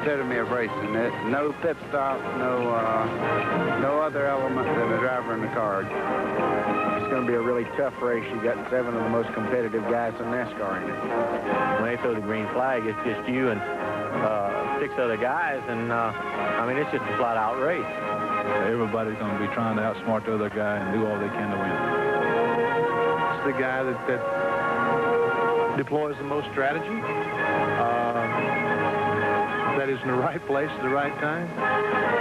epitome of racing. No pit stop, no other element than the driver in the car. It's going to be a really tough race. You got 7 of the most competitive guys in NASCAR in it. When they throw the green flag, it's just you and 6 other guys, and I mean, it's just a flat-out race. Everybody's going to be trying to outsmart the other guy and do all they can to win. It's the guy that deploys the most strategy, that is in the right place at the right time.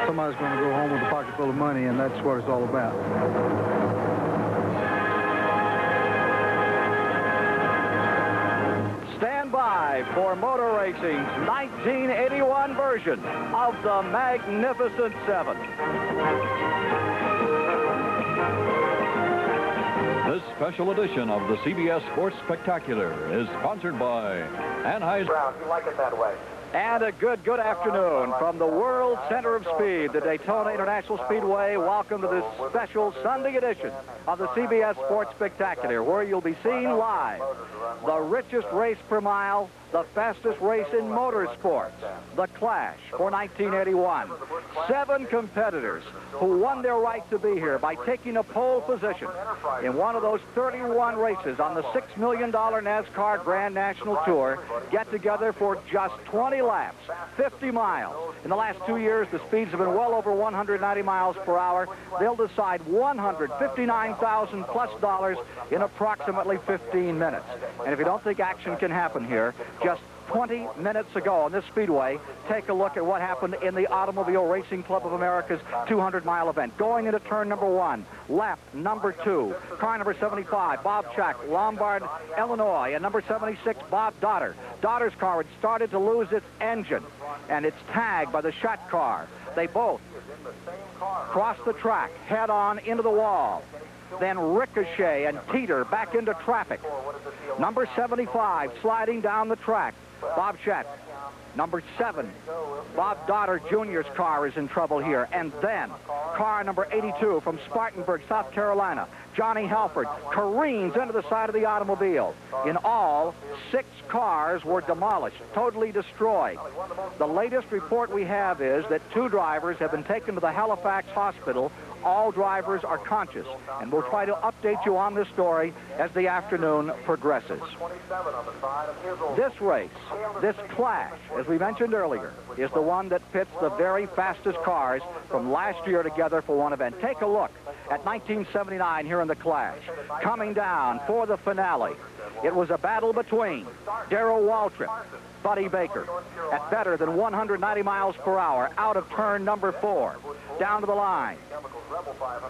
Somebody's going to go home with a pocket full of money, and that's what it's all about. Stand by for Motor Racing's 1981 version of the Magnificent Seven. This special edition of the CBS Sports Spectacular is sponsored by Anheuser. Brown, you like it that way. And a good afternoon from the World Center of Speed, the Daytona International Speedway. Welcome to this special Sunday edition of the CBS Sports Spectacular, where you'll be seeing live the richest race per mile, the fastest race in motorsports, the Clash for 1981. 7 competitors who won their right to be here by taking a pole position in one of those 31 races on the $6 million NASCAR Grand National Tour get together for just 20 laps, 50 miles. In the last 2 years, the speeds have been well over 190 miles per hour. They'll decide $159,000 plus in approximately 15 minutes. And if you don't think action can happen here, just 20 minutes ago on this speedway, take a look at what happened in the Automobile Racing Club of America's 200-mile event. Going into turn number 1, lap number 2, car number 75, Bob Chuck, Lombard, Illinois, and number 76, Bob Dotter. Dotter's car had started to lose its engine, and it's tagged by the shot car. They both cross the track, head on into the wall, then ricochet and teeter back into traffic. Number 75 sliding down the track, Bob Chet. Number 7, Bob Dotter Jr.'s car is in trouble here. And then car number 82 from Spartanburg, South Carolina, Johnny Halford, careens into the side of the automobile. In all, 6 cars were demolished, totally destroyed. The latest report we have is that 2 drivers have been taken to the Halifax hospital. All drivers are conscious, and we'll try to update you on this story as the afternoon progresses. This race, this Clash, as we mentioned earlier, is the one that pits the very fastest cars from last year together for one event. Take a look at 1979 here in the Clash. Coming down for the finale, it was a battle between Darrell Waltrip, Buddy Baker, at better than 190 miles per hour out of turn number 4. Down to the line.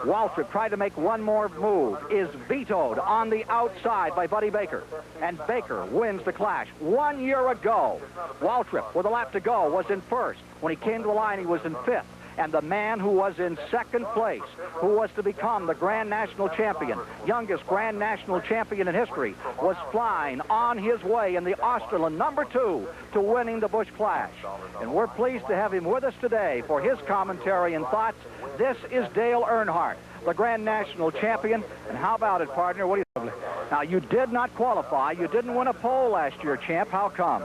Waltrip tried to make one more move, is vetoed on the outside by Buddy Baker, and Baker wins the Clash. 1 year ago, Waltrip, with a lap to go, was in first. When he came to the line, he was in 5th. And the man who was in 2nd place, who was to become the Grand National Champion, youngest Grand National Champion in history, was flying on his way in the Austerland number 2 to winning the Busch Clash. And we're pleased to have him with us today for his commentary and thoughts. This is Dale Earnhardt, the Grand National Champion. And how about it, partner? What do you... Now, you did not qualify. You didn't win a pole last year, champ. How come?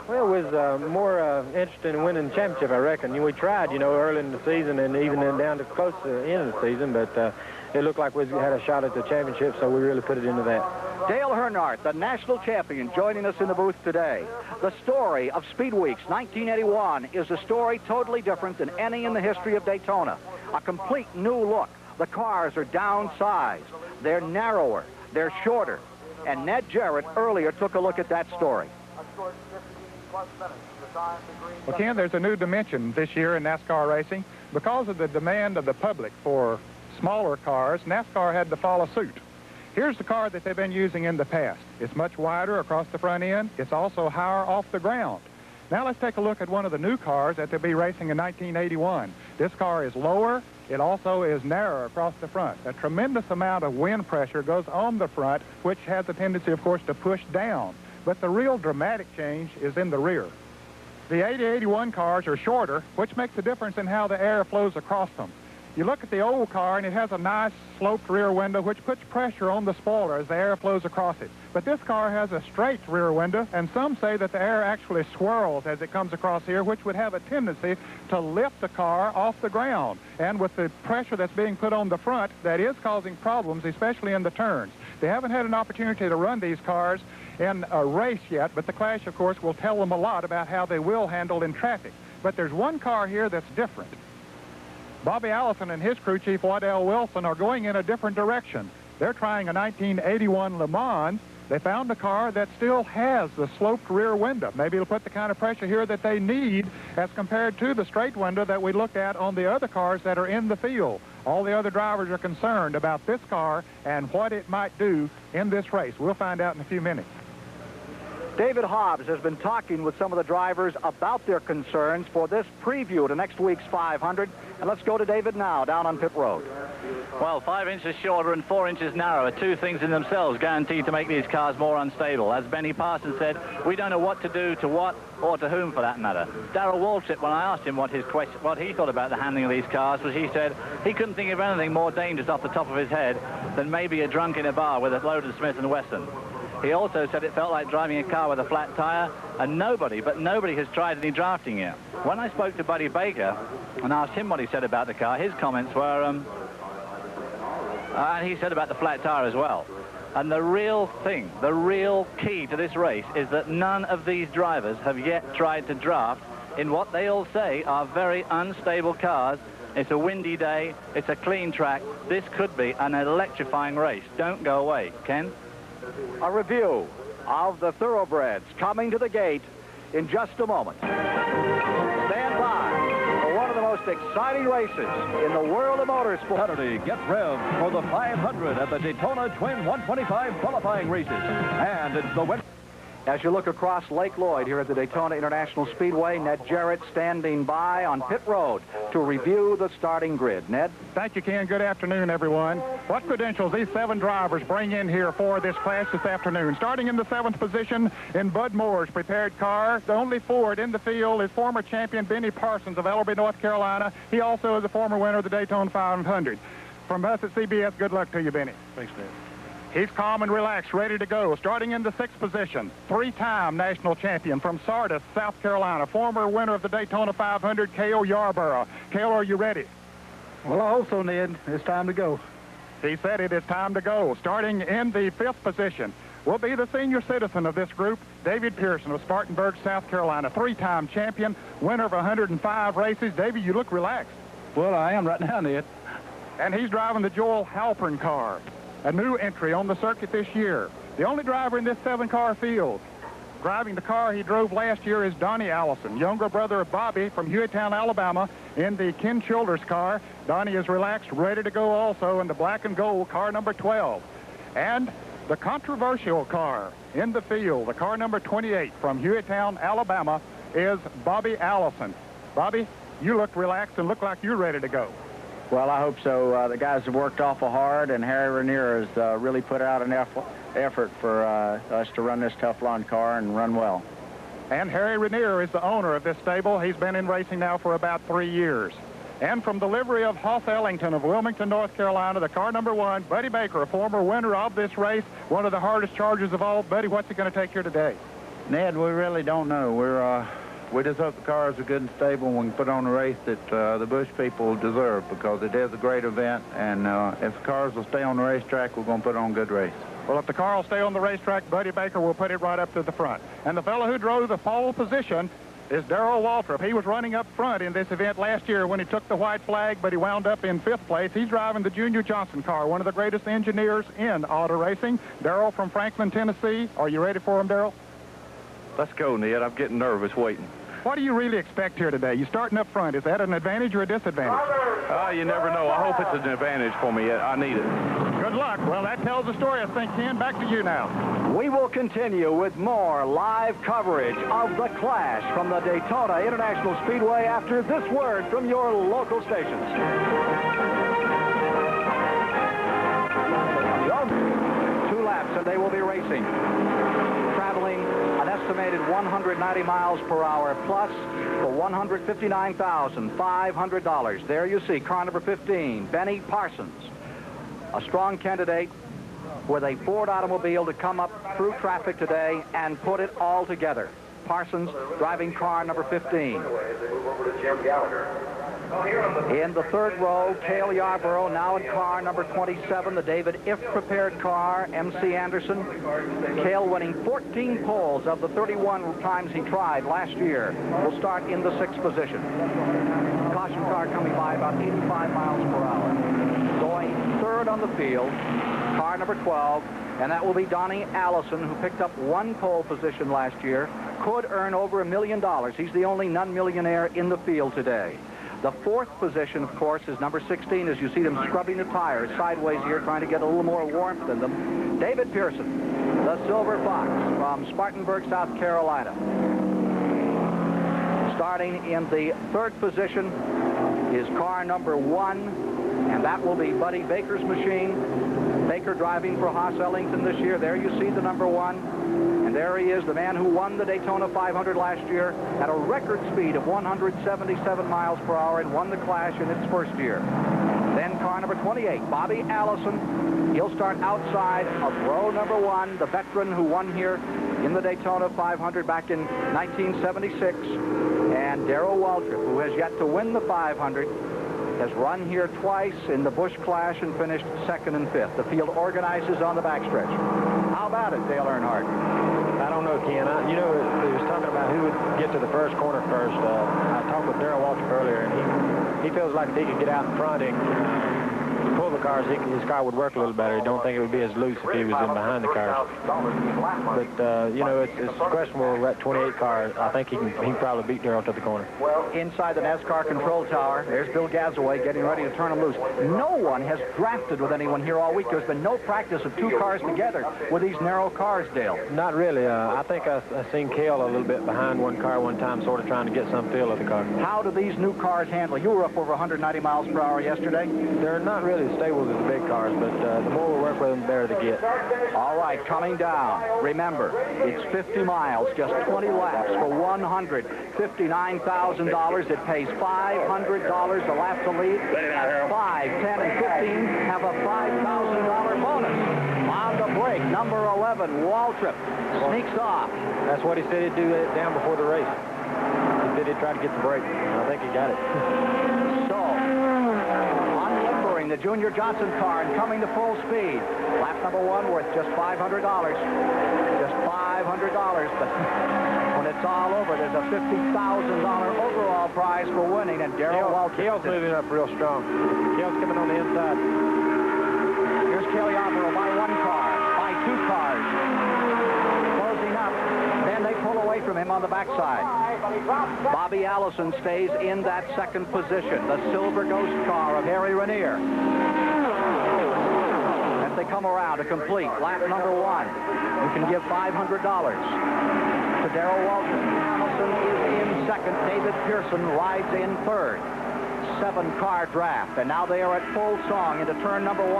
Well, it was more interested in winning the championship, I reckon. We tried, early in the season and even down to close to the end of the season, but it looked like we had a shot at the championship, so we really put it into that. Dale Earnhardt, the national champion, joining us in the booth today. The story of Speed Weeks 1981 is a story totally different than any in the history of Daytona. A complete new look. The cars are downsized. They're narrower. They're shorter. And Ned Jarrett earlier took a look at that story. Well, Ken, there's a new dimension this year in NASCAR racing. Because of the demand of the public for smaller cars, NASCAR had to follow suit. Here's the car that they've been using in the past. It's much wider across the front end. It's also higher off the ground. Now let's take a look at one of the new cars that they'll be racing in 1981. This car is lower. It also is narrower across the front. A tremendous amount of wind pressure goes on the front, which has a tendency, of course, to push down. But the real dramatic change is in the rear. The 80-81 cars are shorter, which makes a difference in how the air flows across them. You look at the old car, and it has a nice sloped rear window, which puts pressure on the spoiler as the air flows across it. But this car has a straight rear window, and some say that the air actually swirls as it comes across here, which would have a tendency to lift the car off the ground. And with the pressure that's being put on the front, that is causing problems, especially in the turns. They haven't had an opportunity to run these cars in a race yet, but the Clash, of course, will tell them a lot about how they will handle in traffic. But there's one car here that's different. Bobby Allison and his crew chief, Waddell Wilson, are going in a different direction. They're trying a 1981 Le Mans. They found a car that still has the sloped rear window. Maybe it'll put the kind of pressure here that they need as compared to the straight window that we looked at on the other cars that are in the field. All the other drivers are concerned about this car and what it might do in this race. We'll find out in a few minutes. David Hobbs has been talking with some of the drivers about their concerns for this preview to next week's 500. And let's go to David now, down on pit road. Well, 5 inches shorter and 4 inches narrower, two things in themselves guaranteed to make these cars more unstable. As Benny Parsons said, we don't know what to do to what or to whom, for that matter. Darrell Waltrip, when I asked him what he thought about the handling of these cars, was he said he couldn't think of anything more dangerous off the top of his head than maybe a drunk in a bar with a loaded Smith & Wesson. He also said it felt like driving a car with a flat tire, and nobody has tried any drafting yet. When I spoke to Buddy Baker and asked him what he said about the car, his comments were, and he said about the flat tire as well. And the real thing, the real key to this race is that none of these drivers have yet tried to draft in what they all say are very unstable cars. It's a windy day, it's a clean track. This could be an electrifying race. Don't go away. Ken? A review of the thoroughbreds coming to the gate in just a moment. Stand by for one of the most exciting races in the world of motorsport. Saturday, get revved for the 500 at the Daytona Twin 125 qualifying races. And it's the winner. As you look across Lake Lloyd here at the Daytona International Speedway, Ned Jarrett standing by on pit road to review the starting grid. Ned? Thank you, Ken. Good afternoon, everyone. What credentials these 7 drivers bring in here for this clash this afternoon? Starting in the 7th position in Bud Moore's prepared car, the only Ford in the field is former champion Benny Parsons of Ellerby, North Carolina. He also is a former winner of the Daytona 500. From us at CBS, good luck to you, Benny. Thanks, Ned. He's calm and relaxed, ready to go. Starting in the 6th position, 3-time national champion from Sardis, South Carolina, former winner of the Daytona 500, Cale Yarborough. Cale, are you ready? Well, I hope so, Ned. It's time to go. He said it is time to go. Starting in the 5th position will be the senior citizen of this group, David Pearson of Spartanburg, South Carolina, 3-time champion, winner of 105 races. David, you look relaxed. Well, I am right now, Ned. And he's driving the Joel Halpern car, a new entry on the circuit this year. The only driver in this 7-car field driving the car he drove last year is Donnie Allison, younger brother of Bobby from Hueytown, Alabama, in the Ken Childers car. Donnie is relaxed, ready to go also in the black and gold car number 12. And the controversial car in the field, the car number 28 from Hueytown, Alabama, is Bobby Allison. Bobby, you look relaxed and look like you're ready to go. Well, I hope so. The guys have worked awful hard, and Harry Ranier has really put out an effort for us to run this Teflon car and run well. And Harry Ranier is the owner of this stable. He's been in racing now for about 3 years. And from the livery of Hoff Ellington of Wilmington, North Carolina, the car number 1, Buddy Baker, a former winner of this race, one of the hardest chargers of all. Buddy, what's he going to take here today? Ned, we really don't know. We just hope the cars are good and stable and we can put on a race that the Busch people deserve, because it is a great event, and if the cars will stay on the racetrack, we're going to put on a good race. Well, if the car will stay on the racetrack, Buddy Baker will put it right up to the front. And the fellow who drove the pole position is Darrell Waltrip. He was running up front in this event last year when he took the white flag, but he wound up in 5th place. He's driving the Junior Johnson car, one of the greatest engineers in auto racing. Darrell from Franklin, Tennessee. Are you ready for him, Darrell? Let's go, Ned. I'm getting nervous waiting. What do you really expect here today? You starting up front. Is that an advantage or a disadvantage? You never know. I hope it's an advantage for me. I need it. Good luck. Well, that tells the story, I think, Ken. Back to you now. We will continue with more live coverage of the Clash from the Daytona International Speedway after this word from your local stations. 2 laps and they will be racing, traveling an estimated estimated 190 miles per hour plus for $159,500. There you see car number 15, Benny Parsons, a strong candidate with a Ford automobile to come up through traffic today and put it all together. Parsons driving car number 15. In the third row, Cale Yarborough now in car number 27, the David If prepared car, MC Anderson. Cale winning 14 poles of the 31 times he tried last year. Will start in the 6th position. Caution car coming by about 85 miles per hour. Going third on the field, car number 12, and that will be Donnie Allison, who picked up 1 pole position last year. Could earn over $1 million. He's the only non-millionaire in the field today. The 4th position, of course, is number 16, as you see them scrubbing the tires sideways here, trying to get a little more warmth in them. David Pearson, the Silver Fox from Spartanburg, South Carolina. Starting in the 3rd position is car number 1, and that will be Buddy Baker's machine. Baker driving for Haas Ellington this year. There you see the number 1. And there he is, the man who won the Daytona 500 last year at a record speed of 177 miles per hour and won the Clash in its first year. Then car number 28, Bobby Allison. He'll start outside of row number 1, the veteran who won here in the Daytona 500 back in 1976. And Darrell Waltrip, who has yet to win the 500, has run here twice in the Busch Clash and finished 2nd and 5th. The field organizes on the backstretch. How about it, Dale Earnhardt? I don't know, Ken. You know, he was talking about who would get to the first corner first. I talked with Darrell Waltrip earlier, and he feels like if he could get out in front and pull the cars, his car would work a little better. He don't think it would be as loose if he was in behind the cars. But, you know, it's questionable at 28 cars. I think he can probably beat Darrell to the corner. Inside the NASCAR control tower, there's Bill Gazaway getting ready to turn him loose. No one has drafted with anyone here all week. There's been no practice of 2 cars together with these narrow cars, Dale. Not really. I think I seen Cale a little bit behind one car one time, sort of trying to get some feel of the car. How do these new cars handle? You were up over 190 miles per hour yesterday. They're not really as stable as the big cars, but the more we work with them, the better they get. All right, coming down. Remember, it's 50 miles, just 20 laps for $159,000. It pays $500 a lap to lead. 5, 10, and 15 have a $5,000 bonus. On the break, number 11, Waltrip sneaks off. That's what he said he'd do down before the race. He said he'd try to get the break. I think he got it. So, unlimbering the Junior Johnson car and coming to full speed. Lap number 1 worth just $500. Just $500, but when it's all over, there's a $50,000 overall prize for winning, and Darrell Waltrip. Cale's moving up real strong. Cale's coming on the inside. Here's Cale Yarborough by 1 car, by 2 cars. Closing up. Then they pull away from him on the backside. Bobby Allison stays in that 2nd position, the Silver Ghost car of Harry Ranier. As they come around to complete lap number 1, you can give $500 to Darrell Waltrip. Allison is in 2nd. David Pearson rides in 3rd. 7-car draft, and now they are at full song into turn number 1,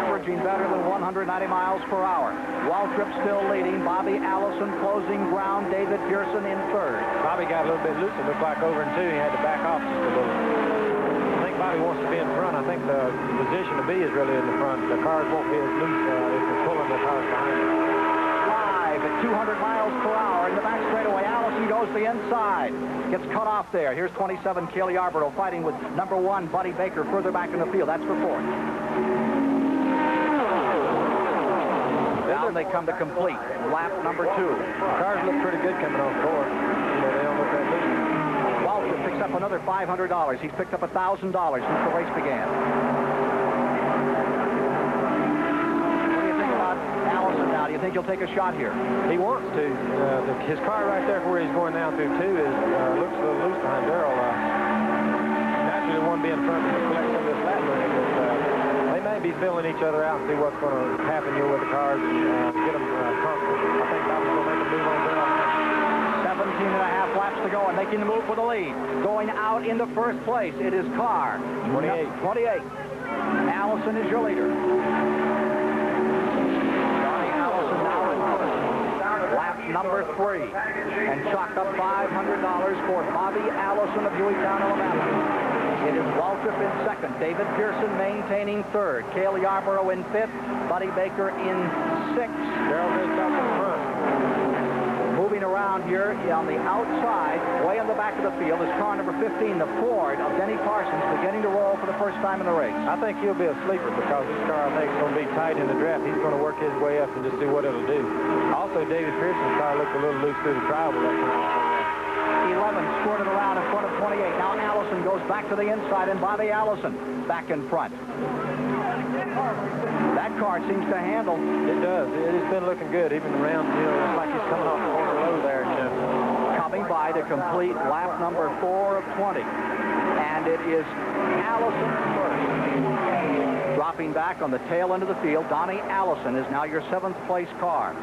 averaging better than 190 miles per hour. Waltrip still leading. Bobby Allison closing ground. David Pearson in 3rd. Bobby got a little bit loose. It looked like over in 2. He had to back off just a little. I think Bobby wants to be in front. I think the position to be is really in the front. The cars won't be as loose if they're pulling the cars behind them. 5 at 200 miles per hour in the back straightaway. Allison goes to the inside. Gets cut off there. Here's 27, Cale Yarborough fighting with number 1, Buddy Baker, further back in the field. That's for 4th. Down they come to complete. Lap number 2. The cars look pretty good coming off 4. You know, they don't look that loose. Waltrip picks up another $500. He's picked up $1,000 since the race began. What do you think about Allison now? Do you think he'll take a shot here? He wants to. His car right there where he's going down through 2 is looks a little loose behind Darrell. Naturally, the one being in front of him to collect some of this lap money, but they may be filling each other out and see what's going to happen here with the cars and get them comfortable. I think Bobby's going to make a move on Darrell. 17 and a half laps to go and making the move for the lead. Going out into 1st place, it is car 28. 28. Allison is your leader. Lap number 3. And chalk up $500 for Bobby Allison of Hueytown, Alabama. It is Waltrip in second, David Pearson maintaining third, Cale Yarborough in fifth, Buddy Baker in sixth. Darrell Grace back in front. Moving around here on the outside, way in the back of the field, is car number 15, the Ford of Denny Parsons, beginning to roll for the first time in the race. I think he'll be a sleeper because this car, I think, is going to be tight in the draft. He's going to work his way up and just see what it'll do. Also, David Pearson's car looked a little loose through the trial. 11 squirted around in front of 28. Now Allison goes back to the inside, and Bobby Allison back in front. That car seems to handle. It does. It's been looking good, even around, you know, it's like he's coming off the corner low there, you know. Coming by to complete lap number 4 of 20. And it is Allison first. Dropping back on the tail end of the field, Donnie Allison is now your 7th place car.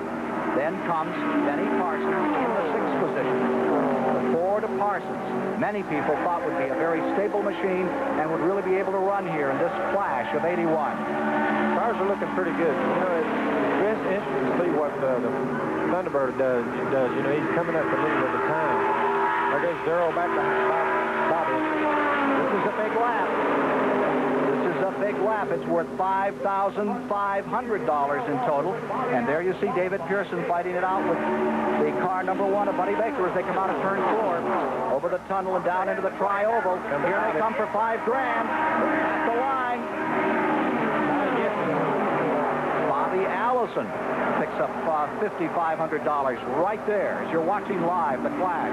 Then comes Denny Parsons in the 6th position. The Ford of Parsons, many people thought would be a very stable machine and would really be able to run here in this Clash of 81. Cars are looking pretty good. You know, it's interesting to see what the Thunderbird does. You know, he's coming up the lead at the time. There goes Darrell back behind Bobby. This is a big lap. This is a big lap. It's worth $5,500 in total. And there you see David Pearson fighting it out with the car number 1 of Buddy Baker as they come out of turn 4 over the tunnel and down into the tri-oval. And here they come for $5 grand at the line. Bobby Allison picks up $5,500 right there as you're watching live the Clash.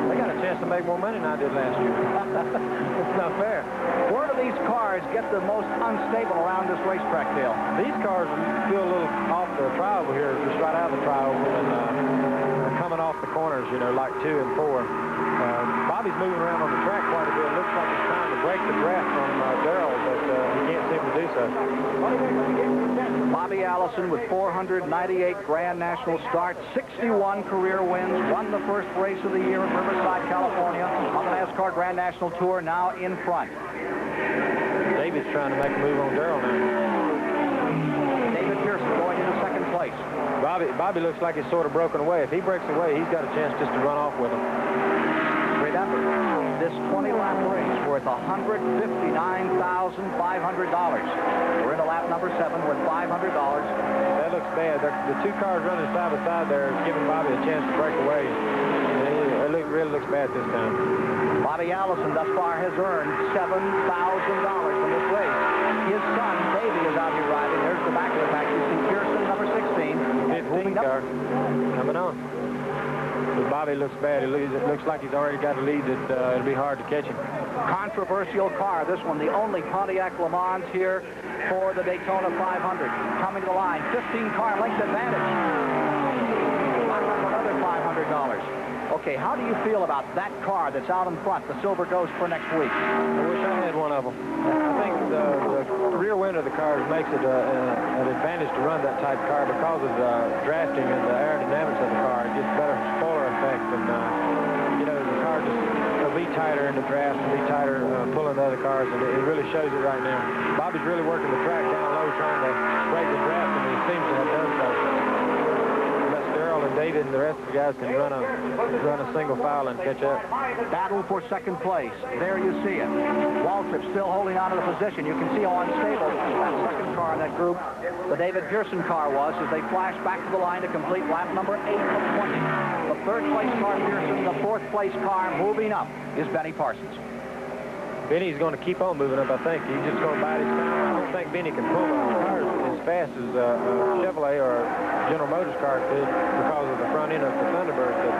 They got a chance to make more money than I did last year. It's not fair. Where do these cars get the most unstable around this racetrack, Dale? These cars feel a little off the tri-oval here, just right out of the tri-oval, and coming off the corners, you know, like 2 and 4. Bobby's moving around on the track quite a bit. It looks like he's trying to break the draft from Darrell, but he can't seem to do so. Bobby Allison with 498 Grand National starts, 61 career wins, won the first race of the year in Riverside, California on the NASCAR Grand National Tour, now in front. David's trying to make a move on Darrell now. David Pearson going into 2nd place. Bobby looks like he's sort of broken away. If he breaks away, he's got a chance just to run off with him. Remember, this 20-lap race worth $159,500. We're into lap number 7 with $500. That looks bad. The 2 cars running side by side there is giving Bobby a chance to break away. It really looks bad this time. Bobby Allison thus far has earned $7,000 from this race. His son, Davey, is out here riding. There's the back of the pack. You see Pearson, number 16. 15 car coming on. But Bobby looks bad. It looks like he's already got a lead that it'll be hard to catch him. Controversial car, this one, the only Pontiac Le Mans here for the Daytona 500. Coming to the line, 15-car length advantage. Another $500. Okay, how do you feel about that car that's out in front, the Silver Ghost, for next week? I wish I had one of them. I think the rear wind of the cars makes it an advantage to run that type of car because of the drafting and the aerodynamics of the car. It gets better spoiler effect, and you know, the car just will be tighter in the draft and be tighter pulling the other cars, and it really shows it right now. Bobby's really working the track down low trying to break the draft, and he seems to have done so. And David and the rest of the guys can run a single file and catch up. Battle for 2nd place. There you see it. Waltrip still holding on to the position. You can see how unstable that 2nd car in that group, the David Pearson car, was as they flashed back to the line to complete lap number 8 of 20. The 3rd place car, Pearson. The 4th place car moving up is Benny Parsons. Benny's going to keep on moving up, I think. He's just going to bite his time. I don't think Benny can pull on the cars as fast as a Chevrolet or General Motors car could because of the front end of the Thunderbird, but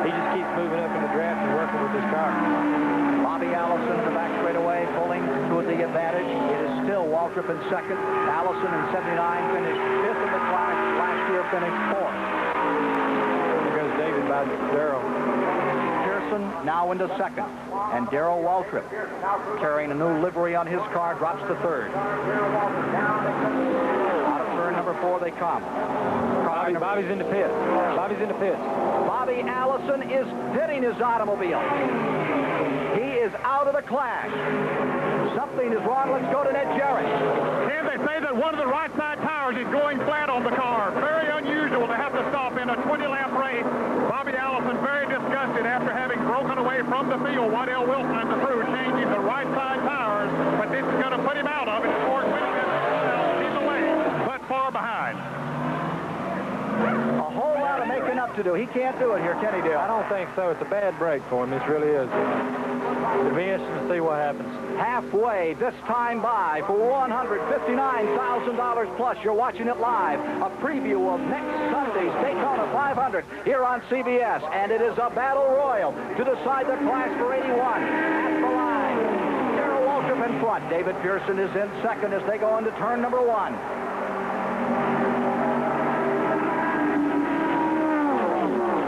he just keeps moving up in the draft and working with his car. Bobby Allison in the back straightaway, pulling to the advantage. It is still Waltrip in 2nd. Allison in 79 finished 5th in the Clash. Last year finished 4th. There goes David by Darrell. Pearson now into 2nd. And Darrell Waltrip, carrying a new livery on his car, drops to 3rd. Out of turn number 4 they come. Bobby's in the pit. Bobby's in the pit. Bobby Allison is hitting his automobile. He is out of the Clash. Something is wrong. Let's go to Ned Jarrett. And they say that one of the right side tires is going flat on the car. Very unusual to have to stop in a 20-lap race. Bobby Allison very disgusted after having broken away from the field. Waddell Wilson and the crew changing the right side tires, but this is going to put him out of it. Ford he's away, but far behind. A whole lot of making up to do. He can't do it here, can he, Dale? I don't think so. It's a bad break for him. This really is. It'll be interesting to see what happens. Halfway this time by for $159,000 plus. You're watching it live. A preview of next Sunday's Daytona 500 here on CBS. And it is a battle royal to decide the class for 81. At the line, Darrell Waltrip in front. David Pearson is in second as they go into turn number 1.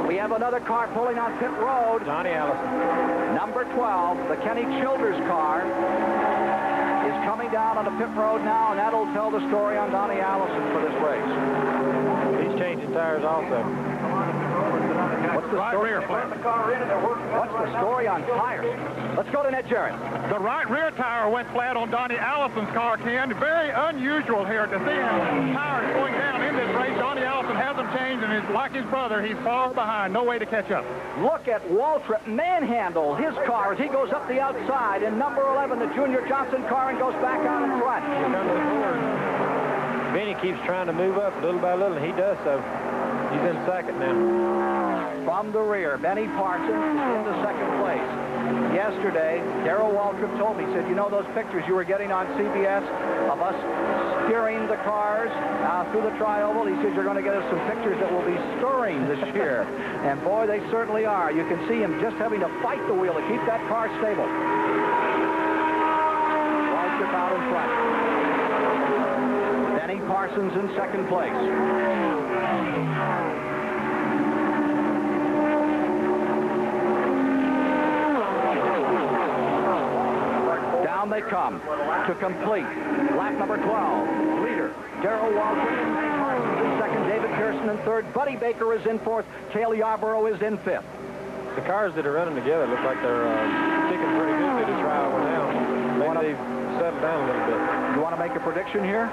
We have another car pulling on pit road. Johnny Allison. Number 12, the Kenny Childers car, is coming down on the pit road now, and that'll tell the story on Donnie Allison for this race. He's changing tires also. What's the story? What's the story on tires? Let's go to Ned Jarrett. The right rear tire went flat on Donnie Allison's car, Ken. Very unusual here to see him tires going down in this race. Donnie Allison hasn't changed, and is like his brother. He's far behind. No way to catch up. Look at Waltrip manhandle his car as he goes up the outside in number 11, the Junior Johnson car, and goes back out in front. Here comes the Ford. Benny keeps trying to move up little by little, and he does so. He's in second now. From the rear, Benny Parsons is into second place. Yesterday, Darrell Waltrip told me, he said, you know those pictures you were getting on CBS of us steering the cars through the tri-oval? He said, you're going to get us some pictures that will be stirring this year. And boy, they certainly are. You can see him just having to fight the wheel to keep that car stable. Waltrip out in front. Benny Parsons in second place. Down they come to complete lap number 12. Leader, Darrell Waltrip, Benny Parsons in second, David Pearson in third, Buddy Baker is in fourth, Cale Yarborough is in fifth. The cars that are running together look like they're sticking pretty good through the tri-oval now. Maybe they've settled down a little bit. You want to make a prediction here?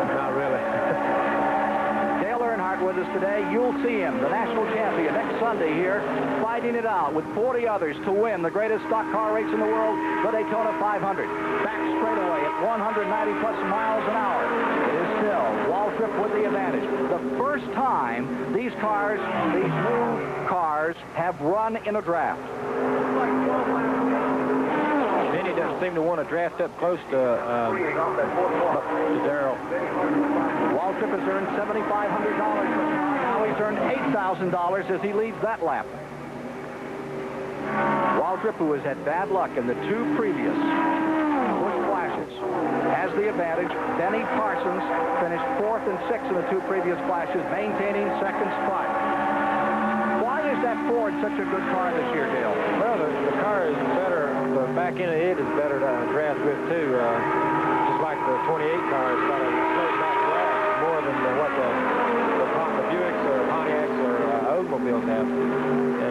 Not really. Dale Earnhardt with us today. You'll see him, the national champion, next Sunday here, fighting it out with 40 others to win the greatest stock car race in the world, the Daytona 500. Back straightaway at 190 plus miles an hour. It is still Waltrip with the advantage. The first time these cars, these new cars, have run in a draft. Benny doesn't seem to want to draft up close to Darrell. Waltrip has earned $7,500. Now he's earned $8,000 as he leads that lap. Waltrip, who has had bad luck in the two previous Busch Clashes, has the advantage. Benny Parsons finished 4th and 6th in the two previous Clashes, maintaining second spot. Why is that Ford such a good car this year, Dale? Well, the car is better. The back end of it is better to draft with, too. Just like the 28 car, it's got a straight back draft more than what the Buicks or Pontiacs or Oldsmobiles have.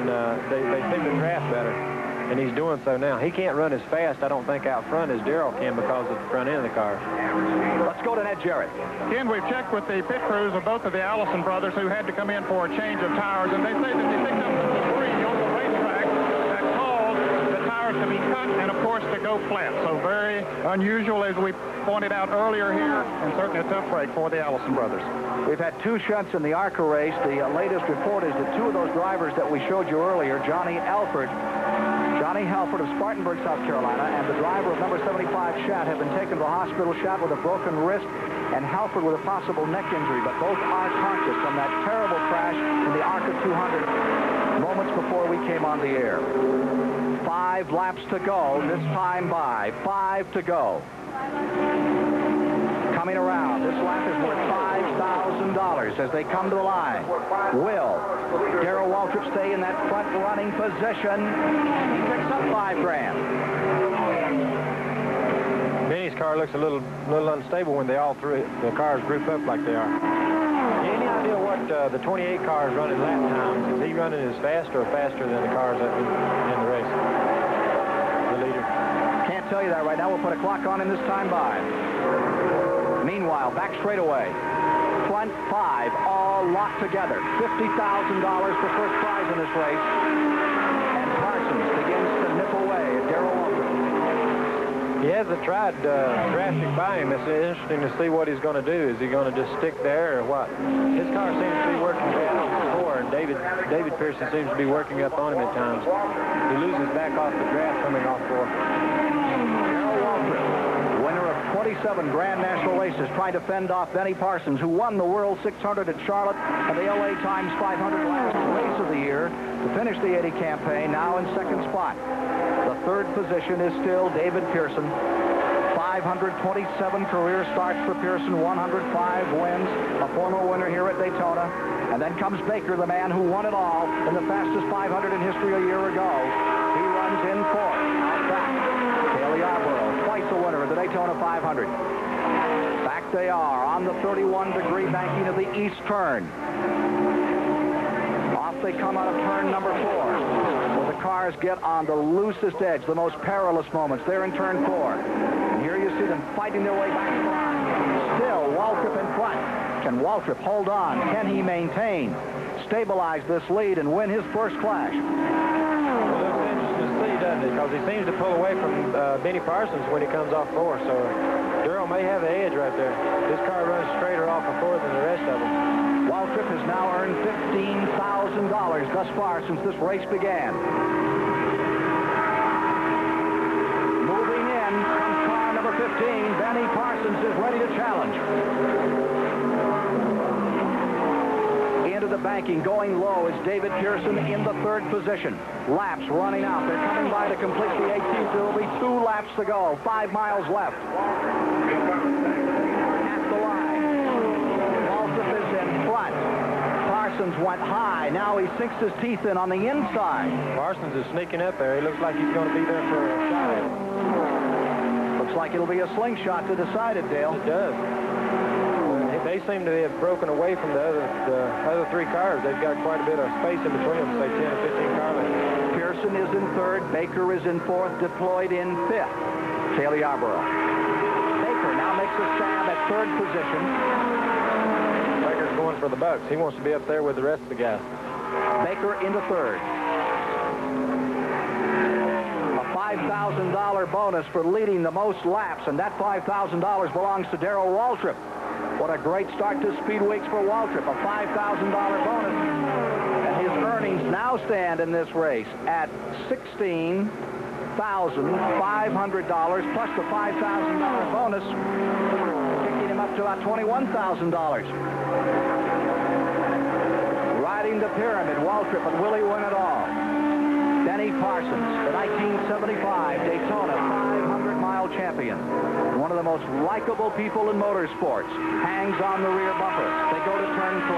And they seem to draft better. And he's doing so now. He can't run as fast, I don't think, out front as Darrell can because of the front end of the car. Let's go to Ned Jarrett. Ken, we've checked with the pit crews of both of the Allison brothers who had to come in for a change of tires, and they say that they picked up some debris on the racetrack that caused the tires to be cut and, of course, to go flat. So very unusual, as we pointed out earlier here, and certainly a tough break for the Allison brothers. We've had two shunts in the ARCA race. The latest report is that two of those drivers that we showed you earlier, Johnny Halford of Spartanburg, South Carolina, and the driver of number 75, Shat, have been taken to the hospital. Shat with a broken wrist and Halford with a possible neck injury, but both are conscious from that terrible crash in the ARCA 200 moments before we came on the air. 5 laps to go this time by. 5 to go. Coming around. This lap is worth $5,000 as they come to the line. Will Darrell Waltrip stay in that front running position? He picks up $5,000. Benny's car looks a little unstable when they all three the cars group up like they are. Any idea what the 28 car is running lap times? Is he running as fast or faster than the cars in the race? The leader. Can't tell you that right now. We'll put a clock on him this time by. Meanwhile, back straightaway. front 5 all locked together. $50,000 for first prize in this race. And Parsons begins to nip away at Darrell Waltrip. He hasn't tried drafting by him. It's interesting to see what he's going to do. Is he going to just stick there or what? His car seems to be working down before, and David Pearson seems to be working up on him at times. He loses back off the draft coming off 4. Darrell Waltrip, winner of 27 Grand National races, trying to fend off Benny Parsons, who won the World 600 at Charlotte and the LA Times 500 last race of the year to finish the 80 campaign, now in second spot. The third position is still David Pearson. 527 career starts for Pearson, 105 wins, a former winner here at Daytona. And then comes Baker, the man who won it all in the fastest 500 in history a year ago. He runs in 4th. Out back, Cale Yarborough, twice a winner of the Daytona 500. Back they are on the 31-degree banking of the east turn. Off they come out of turn number 4. The cars get on the loosest edge, the most perilous moments. They're in turn 4. And here you see them fighting their way back to the line. Still, Waltrip in front. Can Waltrip hold on? Can he maintain, stabilize this lead, and win his first Clash? Well, it's interesting to see, doesn't it? Because he seems to pull away from Benny Parsons when he comes off 4. So Darrell may have the edge right there. This car runs straighter off of 4 than the rest of them. Waltrip has now earned $15,000 thus far since this race began. Moving in from car number 15, Benny Parsons is ready to challenge. Into the banking, going low, is David Pearson in the 3rd position. Laps running out. They're coming by to complete the 18th. There will be 2 laps to go. 5 miles left. At the line. Waltrip is in front. Parsons went high. Now he sinks his teeth in on the inside. Parsons is sneaking up there. He looks like he's going to be there for a shot at it. Looks like it'll be a slingshot to decide it, Dale. It does. They seem to have broken away from the other 3 cars. They've got quite a bit of space in between them, say 10 or 15 car lengths. Pearson is in 3rd. Baker is in 4th, deployed in 5th. Cale Yarborough. Baker now makes a stab at 3rd position. Baker's going for the bucks. He wants to be up there with the rest of the guys. Baker into 3rd. A $5,000 bonus for leading the most laps, and that $5,000 belongs to Darrell Waltrip. What a great start to Speed Weeks for Waltrip. A $5,000 bonus. And his earnings now stand in this race at $16,500 plus the $5,000 bonus, kicking him up to about $21,000. Riding the pyramid, Waltrip, and will he win it all? Benny Parsons, the 1975 Daytona 500-mile champion. One of the most likable people in motorsports. Hangs on the rear bumper. They go to turn 3.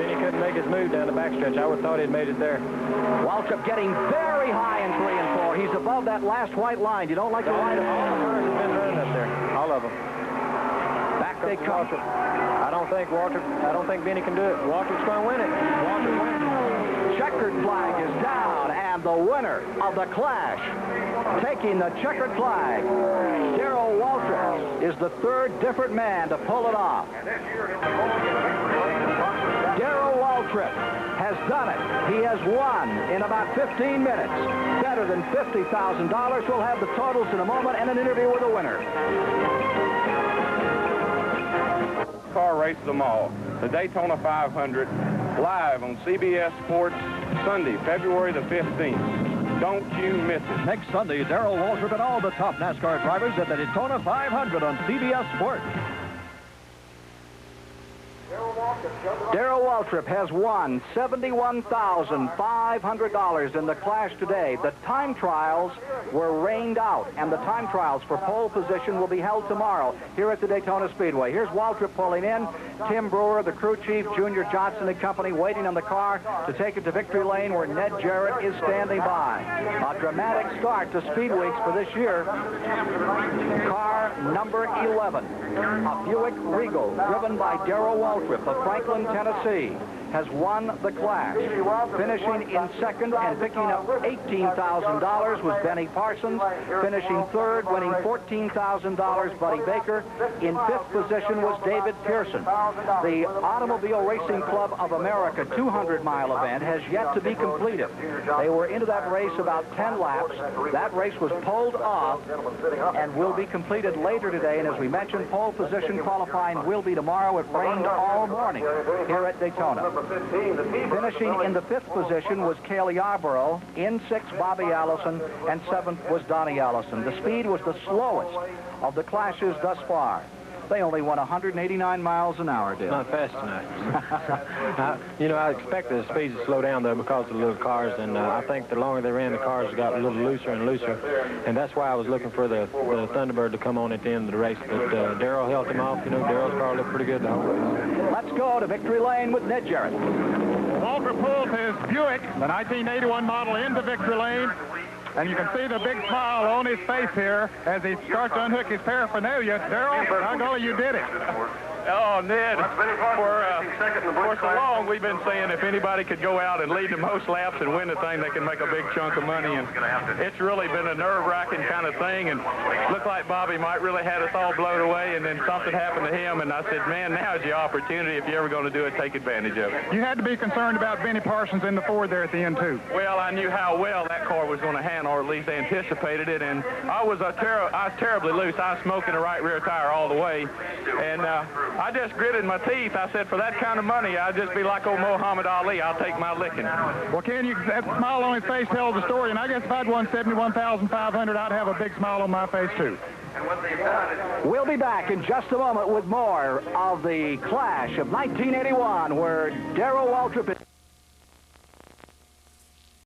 Benny couldn't make his move down the backstretch. I would have thought he'd made it there. Waltrip getting very high in 3 and 4. He's above that last white line. You don't like the line of all the cars have been running up there. All of them. Back they come. I don't think Benny can do it. Waltrip's going to win it. Waltrip wins. Checkered flag is down, and the winner of the Clash, taking the checkered flag, Darrell Waltrip, is the 3rd different man to pull it off. Darrell Waltrip has done it. He has won in about 15 minutes. Better than $50,000. We'll have the totals in a moment and an interview with the winner. Car race them all. The Daytona 500 live on CBS Sports Sunday, February the 15th. Don't you miss it. Next Sunday, Darrell Waltrip and all the top NASCAR drivers at the Daytona 500 on CBS Sports. Darrell Waltrip has won $71,500 in the Clash today. The time trials were rained out, and the time trials for pole position will be held tomorrow here at the Daytona Speedway. Here's Waltrip pulling in. Tim Brewer, the crew chief, Junior Johnson and company waiting on the car to take it to victory lane where Ned Jarrett is standing by. A dramatic start to Speed Weeks for this year. Car number 11. A Buick Regal, driven by Darrell Waltrip of Franklin, Tennessee, has won the Clash. Finishing in second and picking up $18,000 was Benny Parsons. Finishing third, winning $14,000, Buddy Baker. In fifth position was David Pearson. The Automobile Racing Club of America 200-mile event has yet to be completed. They were into that race about 10 laps. That race was pulled off and will be completed later today. And as we mentioned, pole position qualifying will be tomorrow. It rained all morning here at Daytona. Finishing in the fifth position was Cale Yarborough. In sixth, Bobby Allison. And seventh was Donnie Allison. The speed was the slowest of the Clashes thus far. They only went 189 miles an hour, Dale. Not fast enough. You know, I expected the speeds to slow down, though, because of the little cars, and I think the longer they ran, the cars got a little looser and looser, and that's why I was looking for the Thunderbird to come on at the end of the race, but Darrell held him off. You know, Darrell's car looked pretty good the whole race. Let's go to victory lane with Ned Jarrett. Walter pulled his Buick, the 1981 model, into victory lane. And you can see the big smile on his face here as he starts to unhook his paraphernalia. Darrell, by golly, you did it. Oh, Ned, for so long we've been saying if anybody could go out and lead the most laps and win the thing, they can make a big chunk of money. And it's really been a nerve-wracking kind of thing. And looked like Bobby might really had us all blown away. And then something happened to him. And I said, man, now's your opportunity. If you're ever going to do it, take advantage of it. You had to be concerned about Benny Parsons in the Ford there at the end, too. Well, I knew how well that car was going to handle, or at least anticipated it. And I was terribly loose. I was smoking the right rear tire all the way. And I just gritted my teeth. I said, for that kind of money, I'd just be like old Muhammad Ali. I'll take my licking. Well, Ken, that smile on his face tells the story, and I guess if I'd won $71,500, I'd have a big smile on my face, too. We'll be back in just a moment with more of the Clash of 1981, where Darrell Waltrip is